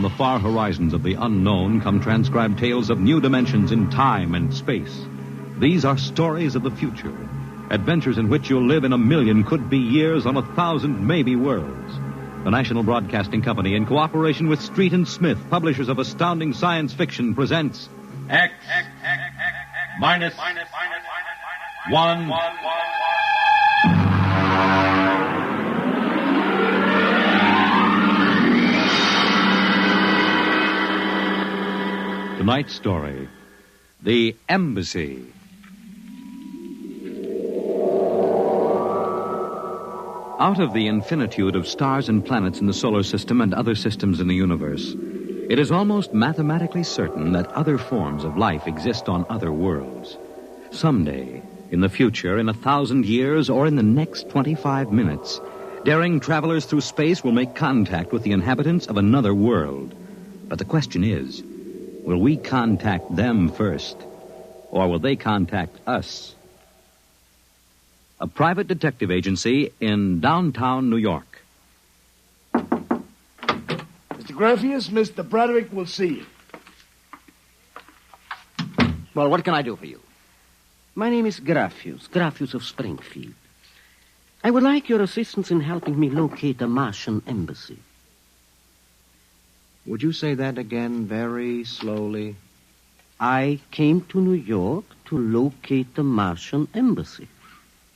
the far horizons of the unknown come transcribed tales of new dimensions in time and space. These are stories of the future, adventures in which you'll live in 1,000,000 could-be years on 1,000 maybe worlds. The National Broadcasting Company, in cooperation with Street and Smith, publishers of astounding science fiction, presents X minus 1. Tonight's story, The Embassy. Out of the infinitude of stars and planets in the solar system and other systems in the universe, it is almost mathematically certain that other forms of life exist on other worlds. Someday, in the future, in 1,000 years, or in the next 25 minutes, daring travelers through space will make contact with the inhabitants of another world. But the question is, will we contact them first, or will they contact us? A private detective agency in downtown New York. Mr. Graffius, Mr. Broderick will see you. Well, what can I do for you? My name is Graffius of Springfield. I would like your assistance in helping me locate a Martian embassy. Would you say that again very slowly? I came to New York to locate the Martian embassy.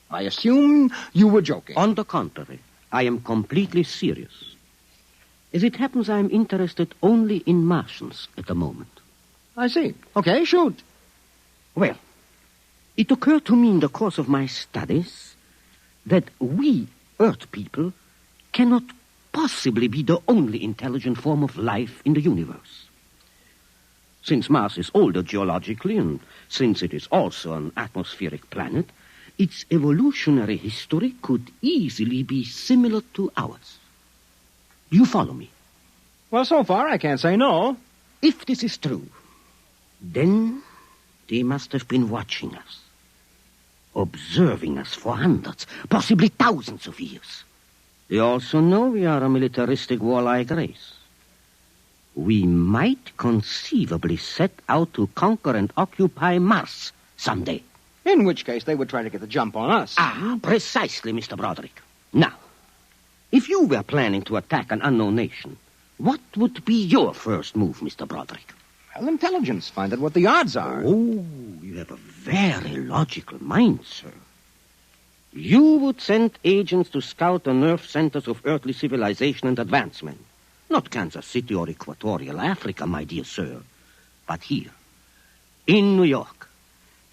I assume you were joking. On the contrary, I am completely serious. As it happens, I am interested only in Martians at the moment. I see. Okay, shoot. Well, it occurred to me in the course of my studies that we, Earth people, cannot possibly be the only intelligent form of life in the universe. Since Mars is older geologically, and since it is also an atmospheric planet, its evolutionary history could easily be similar to ours. Do you follow me? Well, so far I can't say no. If this is true, then they must have been watching us, observing us for hundreds, possibly thousands of years. They also know we are a militaristic, warlike race. We might conceivably set out to conquer and occupy Mars someday. In which case they would try to get the jump on us. Precisely, Mr. Broderick. Now, if you were planning to attack an unknown nation, what would be your first move, Mr. Broderick? Well, intelligence. Find out what the odds are. Oh, you have a very logical mind, sir. You would send agents to scout the nerve centers of earthly civilization and advancement. Not Kansas City or Equatorial Africa, my dear sir, but here, in New York,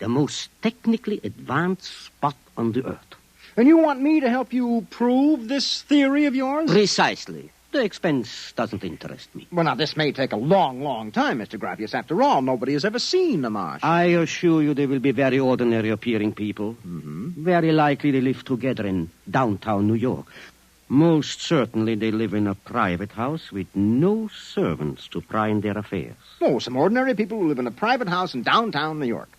the most technically advanced spot on the earth. And you want me to help you prove this theory of yours? Precisely. The expense doesn't interest me. Well, now, this may take a long, long time, Mr. Graffius. After all, nobody has ever seen the Martian. I assure you they will be very ordinary-appearing people. Mm-hmm. Very likely they live together in downtown New York. Most certainly they live in a private house with no servants to pry in their affairs. Oh, some ordinary people who live in a private house in downtown New York.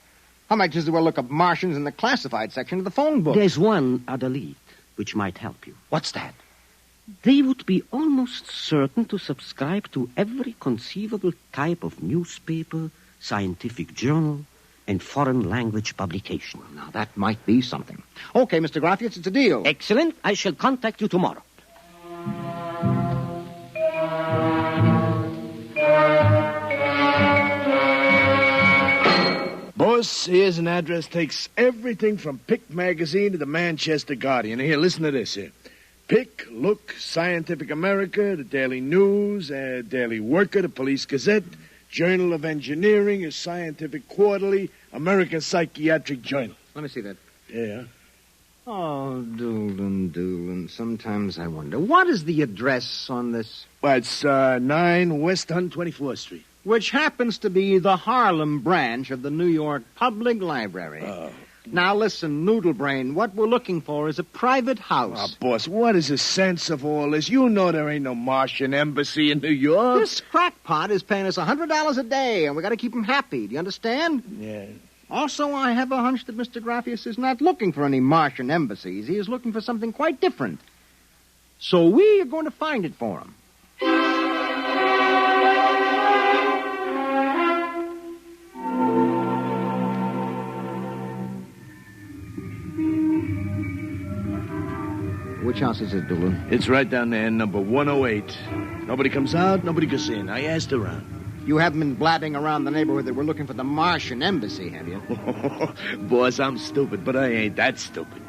How much is it well look up Martians in the classified section of the phone book? There's one other lead which might help you. What's that? They would be almost certain to subscribe to every conceivable type of newspaper, scientific journal, and foreign language publication. Now, that might be something. Okay, Mr. Graffius, it's a deal. Excellent. I shall contact you tomorrow. Boss, here's an address. Takes everything from Pick Magazine to the Manchester Guardian. Here, listen to this here. Pick, Look, Scientific America, the Daily News, Daily Worker, the Police Gazette, Journal of Engineering, a Scientific Quarterly, American Psychiatric Journal. Let me see that. Yeah. Oh, Doolin. Sometimes I wonder, what is the address on this? Well, it's 9 West 124th Street. Which happens to be the Harlem branch of the New York Public Library. Oh. Now, listen, Noodlebrain, what we're looking for is a private house. Oh, boss, what is the sense of all this? You know there ain't no Martian embassy in New York. This crackpot is paying us $100 a day, and we got to keep him happy. Do you understand? Yeah. Also, I have a hunch that Mr. Graffius is not looking for any Martian embassies. He is looking for something quite different. So we are going to find it for him. Which house is it, Doolin? It's right down there, number 108. Nobody comes out, nobody goes in. I asked around. You haven't been blabbing around the neighborhood that we're looking for the Martian embassy, have you? Boss, I'm stupid, but I ain't that stupid.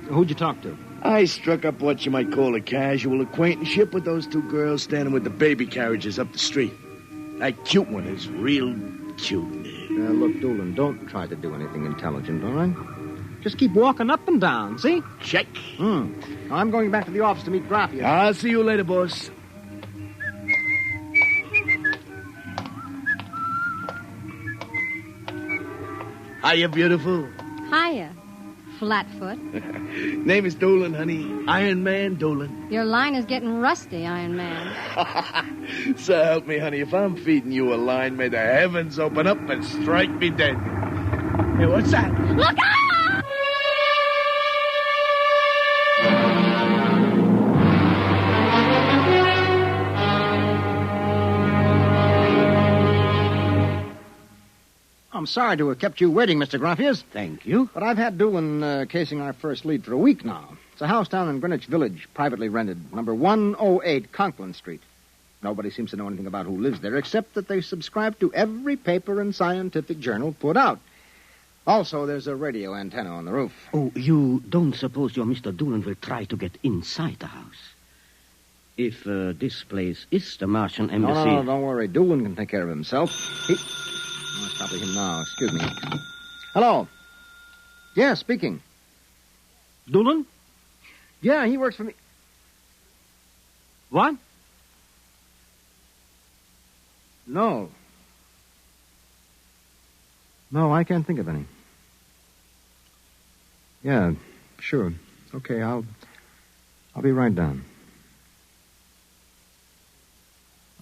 Who'd you talk to? I struck up what you might call a casual acquaintanceship with those two girls standing with the baby carriages up the street. That cute one is real cute. Look, Doolin, don't try to do anything intelligent, all right? Just keep walking up and down, see? Check. I'm going back to the office to meet Graffia. I'll see you later, boss. Hiya, beautiful. Hiya, Flatfoot. Name is Doolin, honey. Iron Man Doolin. Your line is getting rusty, Iron Man. So help me, honey. If I'm feeding you a line, may the heavens open up and strike me dead. Hey, what's that? Look out! I'm sorry to have kept you waiting, Mr. Graffias. Thank you. But I've had Doolin casing our first lead for a week now. It's a house down in Greenwich Village, privately rented, number 108 Conklin Street. Nobody seems to know anything about who lives there, except that they subscribe to every paper and scientific journal put out. Also, there's a radio antenna on the roof. Oh, you don't suppose your Mr. Doolin will try to get inside the house? If this place is the Martian embassy... No, don't worry. Doolin can take care of himself. It's probably him now. Excuse me. Hello. Yeah, speaking. Doolin? Yeah, he works for me. What? No. No, I can't think of any. Yeah, sure. Okay, I'll be right down.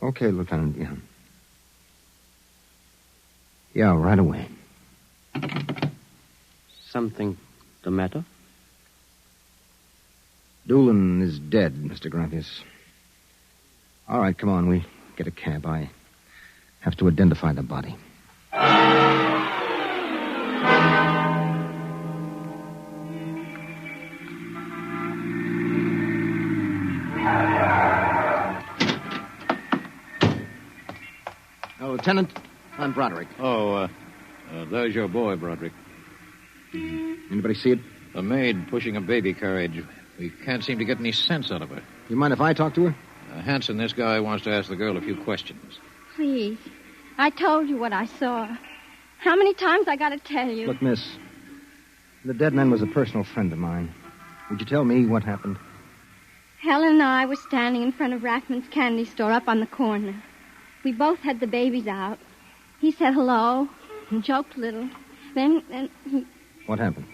Okay, Lieutenant, yeah. Yeah, right away. Something the matter? Doolin is dead, Mr. Graffias. All right, come on, we get a cab. I have to identify the body. Lieutenant, I'm Broderick. There's your boy, Broderick. Anybody see it? A maid pushing a baby carriage. We can't seem to get any sense out of her. You mind if I talk to her? Hanson, this guy wants to ask the girl a few questions. Please. I told you what I saw. How many times I got to tell you? Look, miss, the dead man was a personal friend of mine. Would you tell me what happened? Helen and I were standing in front of Rackman's candy store up on the corner. We both had the babies out. He said hello and joked a little. Then he... What happened?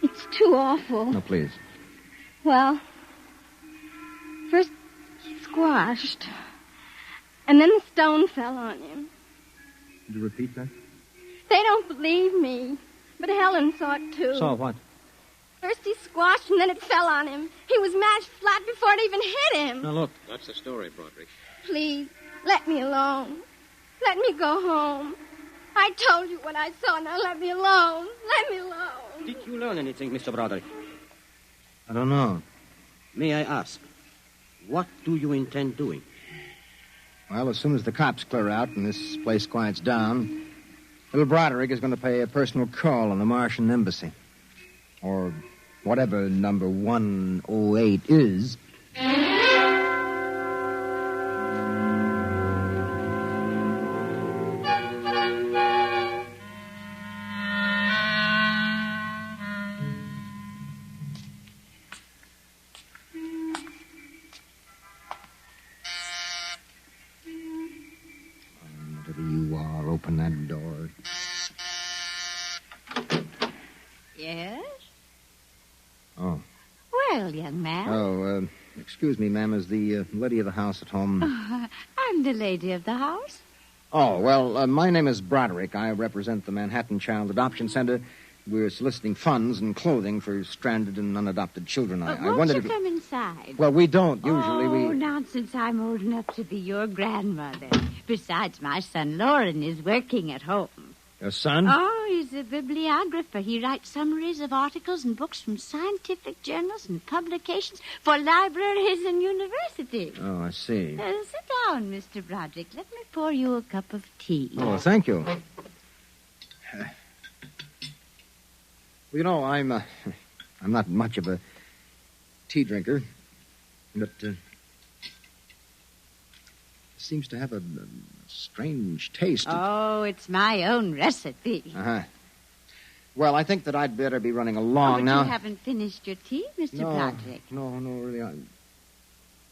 It's too awful. No, please. Well, first he squashed. And then the stone fell on him. Could you repeat that? They don't believe me. But Helen saw it, too. Saw what? First he squashed, and then it fell on him. He was mashed flat before it even hit him. Now, look. That's the story, Broderick. Please, let me alone. Let me go home. I told you what I saw. Now let me alone. Let me alone. Did you learn anything, Mr. Broderick? I don't know. May I ask, what do you intend doing? Well, as soon as the cops clear out and this place quiets down, little Broderick is going to pay a personal call on the Martian embassy. Or whatever number 108 is. Whatever you are, open that door. Yes? Oh. Well, young man. Oh, excuse me, ma'am. Is the lady of the house at home? I'm the lady of the house. Oh, well, my name is Broderick. I represent the Manhattan Child Adoption Center. We're soliciting funds and clothing for stranded and unadopted children. I Won't wondered you if... come inside? Well, we don't. Usually Oh, we... nonsense. I'm old enough to be your grandmother. Besides, my son Lauren is working at home. Your son? Oh, he's a bibliographer. He writes summaries of articles and books from scientific journals and publications for libraries and universities. Oh, I see. Sit down, Mr. Broderick. Let me pour you a cup of tea. Oh, thank you. Well, you know, I'm not much of a tea drinker, but seems to have a strange taste. Oh, it's my own recipe. Uh-huh. Well, I think that I'd better be running along but now. You haven't finished your tea, Mr. Broderick. No, really.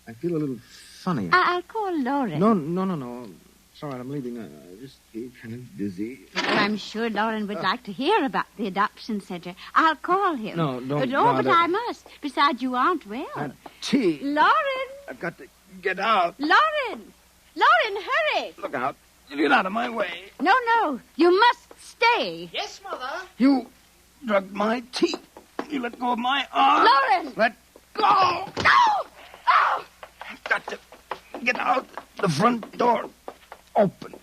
I feel a little funny. I'll call Lauren. No. It's all right, I'm leaving. I just feel kind of dizzy. Well, I'm sure Lauren would like to hear about the adoption center. I'll call him. No, don't No, bother. but I must. Besides, you aren't well. Tea. Lauren! I've got to get out. Lauren! Lauren, hurry! Look out. You get out of my way. No. You must stay. Yes, Mother. You drugged my tea. You let go of my arm. Lauren! Let go. No! Oh! I've got to get out. The front door. Open.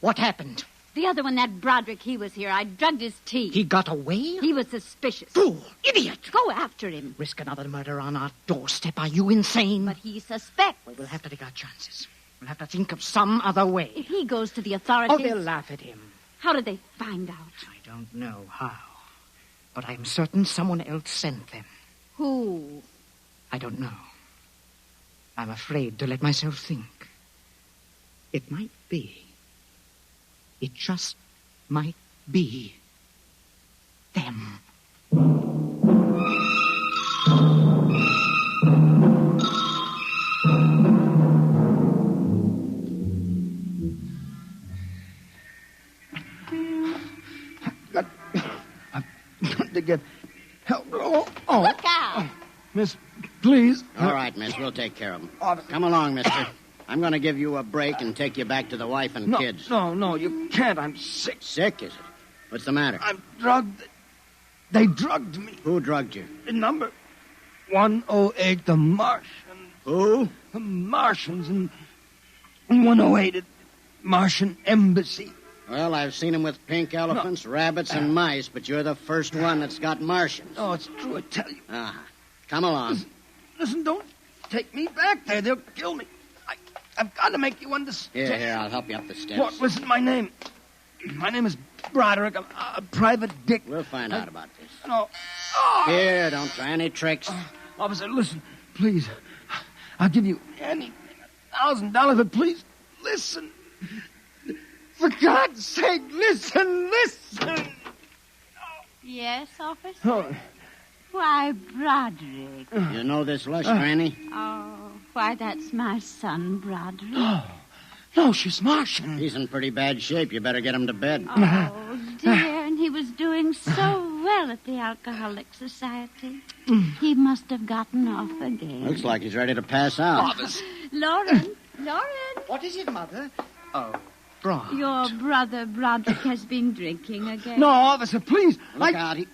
What happened? The other one, that Broderick, he was here. I drugged his tea. He got away? He was suspicious. Fool! Idiot! Go after him. Risk another murder on our doorstep. Are you insane? But he suspects. Well, we'll have to take our chances. We'll have to think of some other way. If he goes to the authorities... Oh, they'll laugh at him. How did they find out? I don't know how. But I'm certain someone else sent them. Who? I don't know. I'm afraid to let myself think. It might be. It just might be them. I've got to get help. Oh. Look out! Miss, please. All right, miss, we'll take care of him. Come along, mister. I'm going to give you a break and take you back to the wife and kids. No, you can't. I'm sick. Sick, is it? What's the matter? I'm drugged. They drugged me. Who drugged you? The number 108, the Martians. Who? The Martians in 108 at Martian Embassy. Well, I've seen them with pink elephants, rabbits, and mice, but you're the first one that's got Martians. Oh, it's true, I tell you. Come along. Listen, don't take me back there. They'll kill me. I've got to make you understand. Here, I'll help you up the steps. What? Listen, my name. My name is Broderick. I'm a private dick. We'll find out about this. No. Here, don't try any tricks. Officer, listen, please. I'll give you anything. $1,000, but please, listen. For God's sake, listen. Yes, officer? Oh. Why, Broderick. You know this lush, Granny? Oh, why, that's my son, Broderick. No, she's Martian. He's in pretty bad shape. You better get him to bed. Oh, dear, and he was doing so well at the Alcoholic Society. He must have gotten off again. Looks like he's ready to pass out. Lauren! What is it, Mother? Oh, Brod. Your brother Broderick has been drinking again. No, officer, please. Look out. He's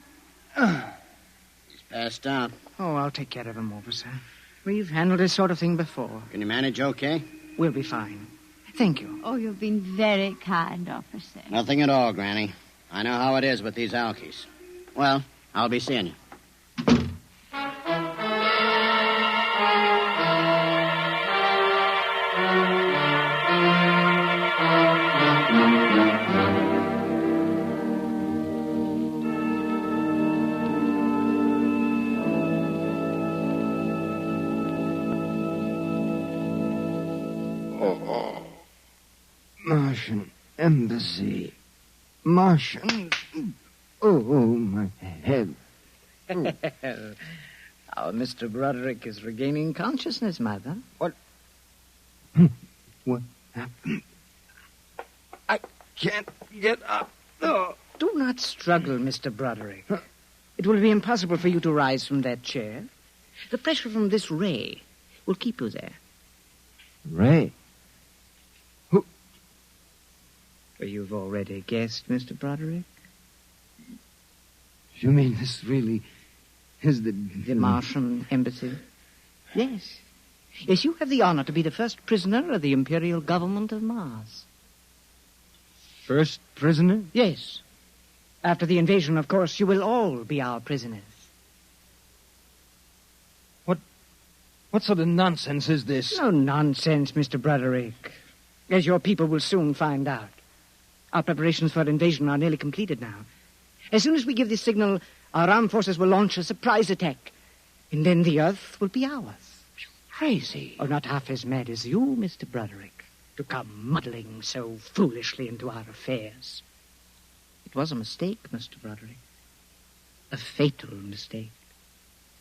passed out. Oh, I'll take care of him, officer. We've handled this sort of thing before. Can you manage okay? We'll be fine. Thank you. Oh, you've been very kind, officer. Nothing at all, Granny. I know how it is with these alkies. Well, I'll be seeing you. Martian Embassy. Martian. Oh, my head. Our Mr. Broderick is regaining consciousness, Mother. What happened? I can't get up. Oh. Do not struggle, Mr. Broderick. It will be impossible for you to rise from that chair. The pressure from this ray will keep you there. Ray? Who? You've already guessed, Mr. Broderick. You mean this really is the... The Martian Embassy? Yes. Yes, you have the honor to be the first prisoner of the Imperial Government of Mars. First prisoner? Yes. After the invasion, of course, you will all be our prisoners. What sort of nonsense is this? No nonsense, Mr. Broderick. As your people will soon find out. Our preparations for invasion are nearly completed now. As soon as we give the signal, our armed forces will launch a surprise attack. And then the Earth will be ours. Crazy. Oh, not half as mad as you, Mr. Broderick, to come muddling so foolishly into our affairs. It was a mistake, Mr. Broderick. A fatal mistake.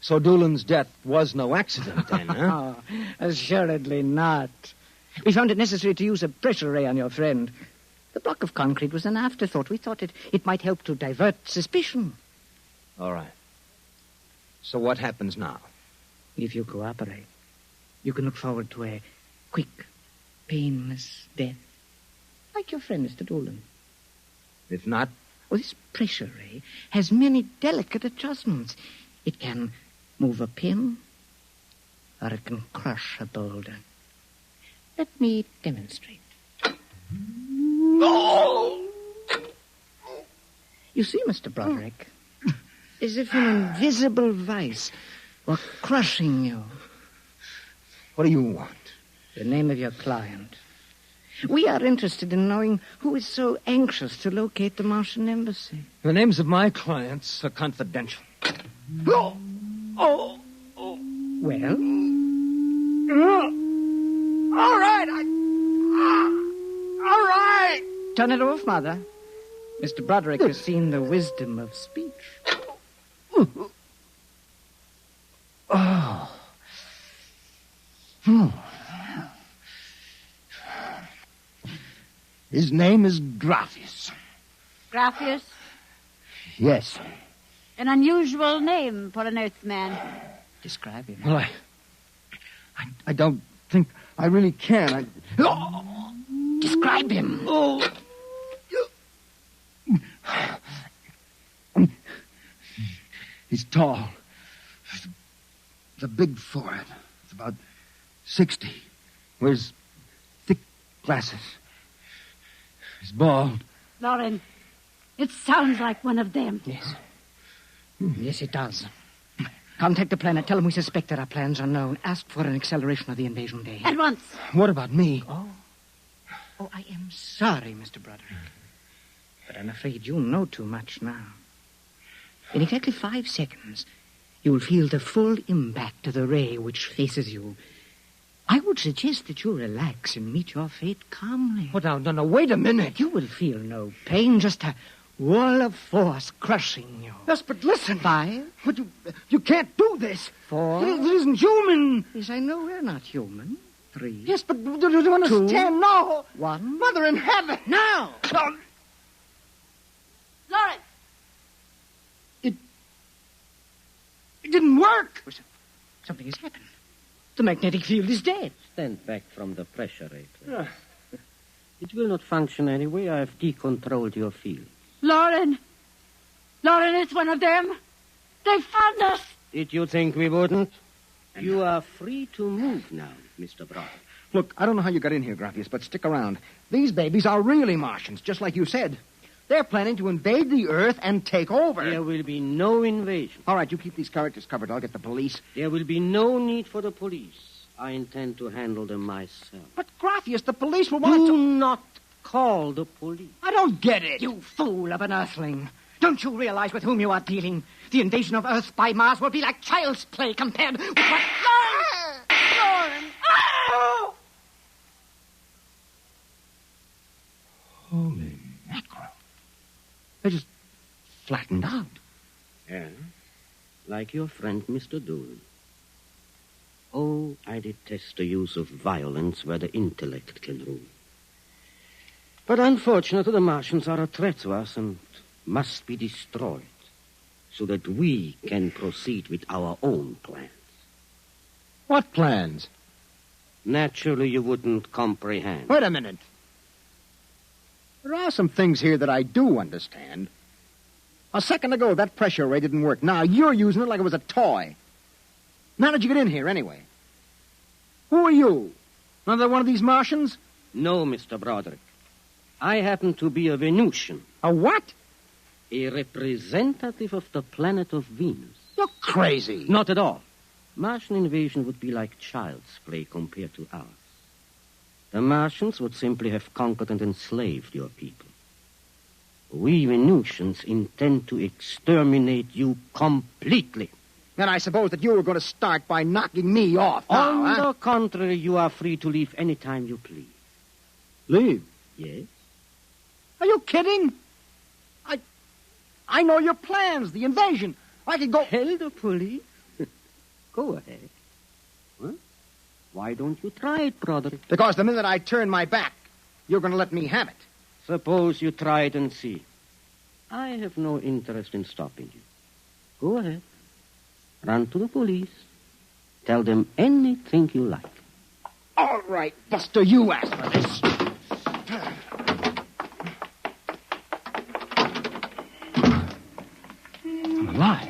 So Doolan's death was no accident, then, huh? Oh, assuredly not. We found it necessary to use a pressure ray on your friend. The block of concrete was an afterthought. We thought it might help to divert suspicion. All right. So what happens now? If you cooperate, you can look forward to a quick, painless death. Like your friend, Mr. Doolan. If not? Well, this pressure ray has many delicate adjustments. It can move a pin, or it can crush a boulder. Let me demonstrate. You see, Mr. Broderick, as if an invisible vice were crushing you. What do you want? The name of your client. We are interested in knowing who is so anxious to locate the Martian embassy. The names of my clients are confidential. Well? All right. All right. Turn it off, Mother. Mr. Broderick has seen the wisdom of speech. Oh. His name is Graphius. Graphius? Yes. An unusual name for an Earthman. Describe him. Well, I don't think I really can. Describe him. He's tall. The big forehead. It's about 60. Wears thick glasses. He's bald. Lauren, it sounds like one of them. Yes. Yes, it does. Contact the planet. Tell them we suspect that our plans are known. Ask for an acceleration of the invasion day. At once. What about me? Oh, I am sorry, Mr. Broderick. But I'm afraid you know too much now. In exactly 5 seconds, you will feel the full impact of the ray which faces you. I would suggest that you relax and meet your fate calmly. Oh, no, wait a minute. You will feel no pain, just a wall of force crushing you. Yes, but listen. 5. But you can't do this. 4. It isn't human. Yes, I know we're not human. 3. Yes, but do you understand? No. 1. Mother in heaven. Now! Lauren! It didn't work. Something has happened. The magnetic field is dead. Stand back from the pressure rate. It will not function anyway. I have decontrolled your field. Lauren! Lauren, it's one of them. They found us. Did you think we wouldn't? You are free to move now, Mr. Brown. Look, I don't know how you got in here, Graphius, but stick around. These babies are really Martians, just like you said. They're planning to invade the Earth and take over. There will be no invasion. All right, you keep these characters covered. I'll get the police. There will be no need for the police. I intend to handle them myself. But, Graphius, the police will want Do to... not call the police. I don't get it. You fool of an Earthling. Don't you realize with whom you are dealing? The invasion of Earth by Mars will be like child's play compared with what... Lauren! Oh! Holy mackerel. They just flattened out. Yeah, like your friend, Mr. Doolin. Oh, I detest the use of violence where the intellect can rule. But unfortunately, the Martians are a threat to us and must be destroyed so that we can proceed with our own plans. What plans? Naturally, you wouldn't comprehend. Wait a minute. There are some things here that I do understand. A second ago, that pressure ray didn't work. Now you're using it like it was a toy. How did you get in here, anyway? Who are you? Another one of these Martians? No, Mr. Broderick. I happen to be a Venusian. A what? A representative of the planet of Venus. You're crazy. Not at all. Martian invasion would be like child's play compared to ours. The Martians would simply have conquered and enslaved your people. We Venusians intend to exterminate you completely. Then I suppose that you were going to start by knocking me off. On Now, the contrary, you are free to leave any time you please. Leave? Yes? Are you kidding? I know your plans, the invasion. I could go... Tell the police? Go ahead. Huh? Why don't you try it, Broderick? Because the minute I turn my back, you're going to let me have it. Suppose you try it and see. I have no interest in stopping you. Go ahead. Run to the police. Tell them anything you like. All right, Buster, you asked for this. I'm alive.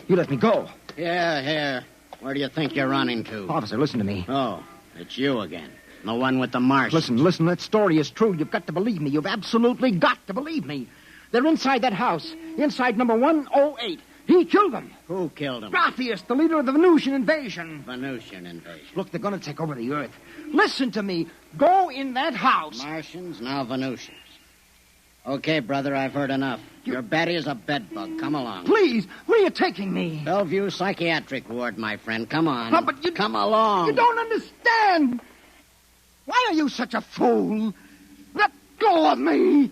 You let me go. Here. Where do you think you're running to? Officer, listen to me. Oh, it's you again. The one with the Martians. Listen, that story is true. You've got to believe me. You've absolutely got to believe me. They're inside that house, inside number 108. He killed them. Who killed him? Graphius, the leader of the Venusian invasion. Venusian invasion. Look, they're going to take over the Earth. Listen to me. Go in that house. Martians, now Venusians. Okay, brother, I've heard enough. Your Betty is a bedbug. Come along. Please, where are you taking me? Bellevue Psychiatric Ward, my friend. Come on. No, but you... Come along. You don't understand. Why are you such a fool? Let go of me.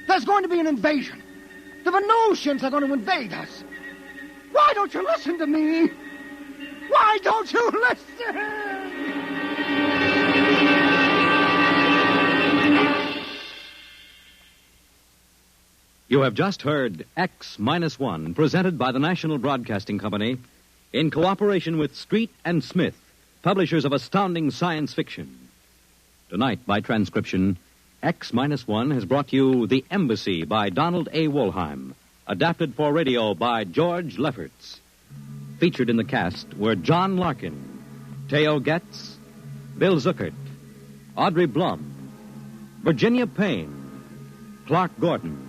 There's going to be an invasion. The Venusians are going to invade us. Why don't you listen to me? Why don't you listen? You have just heard X-1, presented by the National Broadcasting Company in cooperation with Street and Smith, publishers of astounding science fiction. Tonight, by transcription, X-1 has brought you The Embassy by Donald A. Wollheim, adapted for radio by George Lefferts. Featured in the cast were John Larkin, Theo Getz, Bill Zuckert, Audrey Blum, Virginia Payne, Clark Gordon,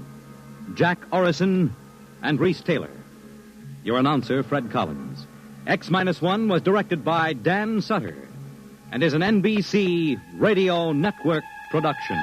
Jack Orison, and Reese Taylor. Your announcer, Fred Collins. X-1 was directed by Dan Sutter and is an NBC Radio Network production.